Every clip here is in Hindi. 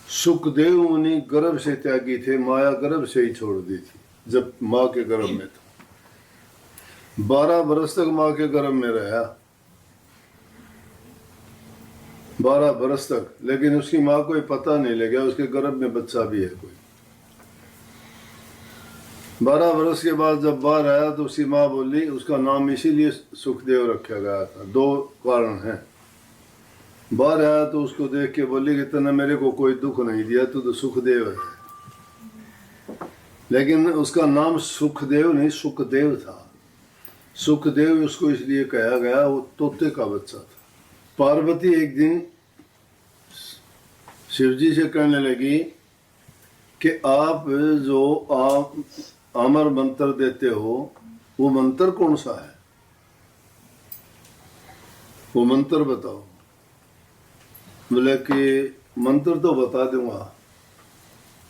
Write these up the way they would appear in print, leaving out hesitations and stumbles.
सुखदेव मुनि गर्भ से त्यागी थे, माया गर्भ से ही छोड़ दी थी जब माँ के गर्भ में था। 12 बरस तक माँ के गर्भ में रहा, 12 बरस तक, लेकिन उसकी माँ को पता नहीं लगा उसके गर्भ में बच्चा भी है कोई। 12 बरस के बाद जब बाहर आया तो उसकी माँ बोली, उसका नाम इसीलिए सुखदेव रखा गया था, 2 कारण हैं। बाहर आया तो उसको देख के बोली कि तूने मेरे को कोई दुख नहीं दिया, तू तो सुखदेव है। लेकिन उसका नाम सुखदेव नहीं सुखदेव था। सुखदेव उसको इसलिए कहा गया, वो तोते का बच्चा था। पार्वती एक दिन शिवजी से कहने लगी कि आप जो अमर मंत्र देते हो, वो मंत्र कौन सा है, वो मंत्र बताओ। बोले कि मंत्र तो बता दूंगा,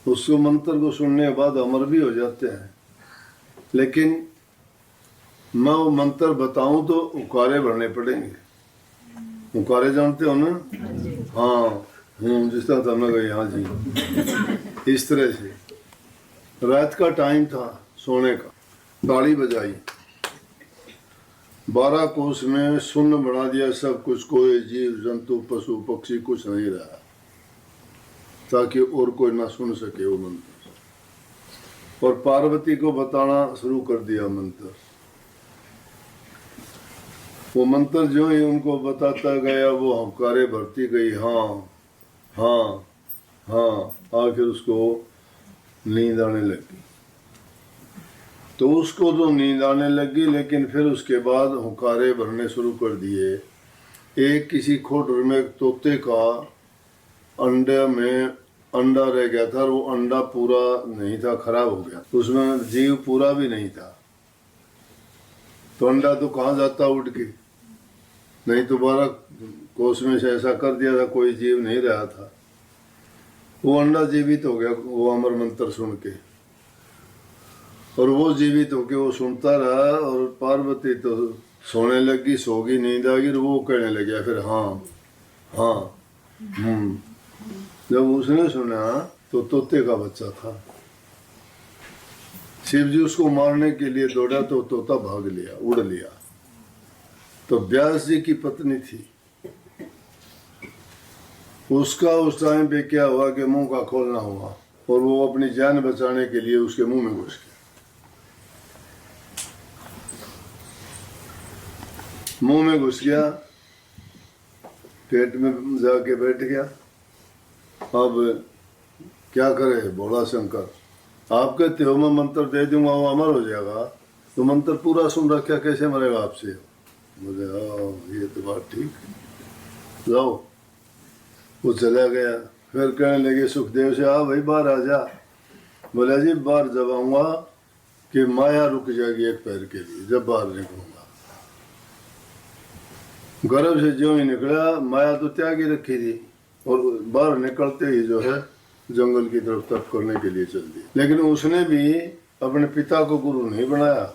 उसको मंत्र को सुनने के बाद अमर भी हो जाते हैं, लेकिन मैं वो मंत्र बताऊं तो उकारे भरने पड़ेंगे। उकारे जानते हो ना? हाँ, जिस तरह तुमने कही, हाँ जी। इस तरह से रात का टाइम था सोने का, ताली बजाई, 12 कोस में शून्य बना दिया सब कुछ, कोई जीव जंतु पशु पक्षी कुछ नहीं रहा, ताकि और कोई ना सुन सके वो मंत्र। और पार्वती को बताना शुरू कर दिया मंत्र। वो मंत्र जो ही उनको बताता गया, वो हंकारे भरती गई, हाँ हाँ हाँ, आखिर उसको नींद आने लगी। तो उसको तो नींद आने लगी, लेकिन फिर उसके बाद हुंकारे भरने शुरू कर दिए। एक किसी खोटर में तोते का अंडे में अंडा रह गया था, और वो अंडा पूरा नहीं था, खराब हो गया, उसमें जीव पूरा भी नहीं था। तो अंडा तो कहाँ जाता उड़ के, नहीं तो 12 कोस में से ऐसा कर दिया था, कोई जीव नहीं रहा था। वो अंडा जीवित हो गया वो अमर मंत्र सुन के, और वो जीवित होके वो सुनता रहा। और पार्वती तो सोने लगी, सोगी, नींद आ गई, वो कहने लगा फिर हाँ हाँ जब उसने सुना तो तोते का बच्चा था। शिव जी उसको मारने के लिए दौड़ा तो तोता भाग लिया, उड़ लिया। तो व्यास जी की पत्नी थी, उसका उस टाइम पे क्या हुआ कि मुंह का खोलना हुआ, और वो अपनी जान बचाने के लिए उसके मुंह में घुस गया। मुंह में घुस गया, पेट में जाके बैठ गया। अब क्या करे भोला शंकर, आप कहते हो मैं मंत्र दे दूंगा वो अमर हो जाएगा, तो मंत्र पूरा सुन रखा, कैसे मरेगा आपसे? बोले ये तो बात ठीक, जाओ। वो चला गया। फिर कहने लगे सुखदेव से, भाई बाहर आ जा। बोला जी बाहर जब आऊंगा कि माया रुक जाएगी एक पैर के लिए, जब बाहर निकलूंगा। गर्भ से जो ही निकला, माया तो त्यागी रखी थी, और बाहर निकलते ही जो है जंगल की तरफ तप करने के लिए चल दी। लेकिन उसने भी अपने पिता को गुरु नहीं बनाया।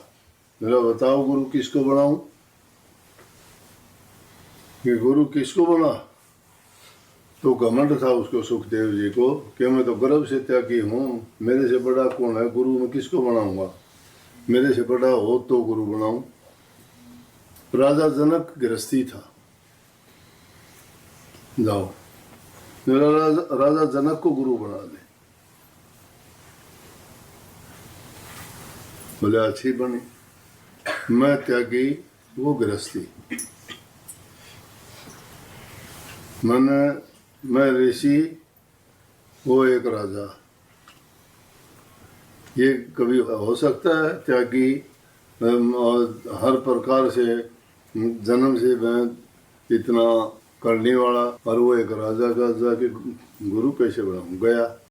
मेरा बताओ गुरु किसको बनाऊं, कि गुरु किसको बना? तो घमंड था उसको सुखदेव जी को कि मैं तो गर्भ से त्यागी हूँ, मेरे से बड़ा कौन है, गुरु मैं किसको बनाऊंगा, मेरे से बड़ा हो तो गुरु बनाऊं। राजा जनक गृहस्थी था, जाओ मेरा राजा जनक को गुरु बना दे। बोले अच्छी बनी, मैं त्यागी वो गृहस्थी, मैं ऋषि वो एक राजा। ये कभी हो सकता है त्यागी हर प्रकार से जन्म से मैं इतना करने वाला, और वो एक राजा का जाके गुरु कैसे बनाऊं? गया।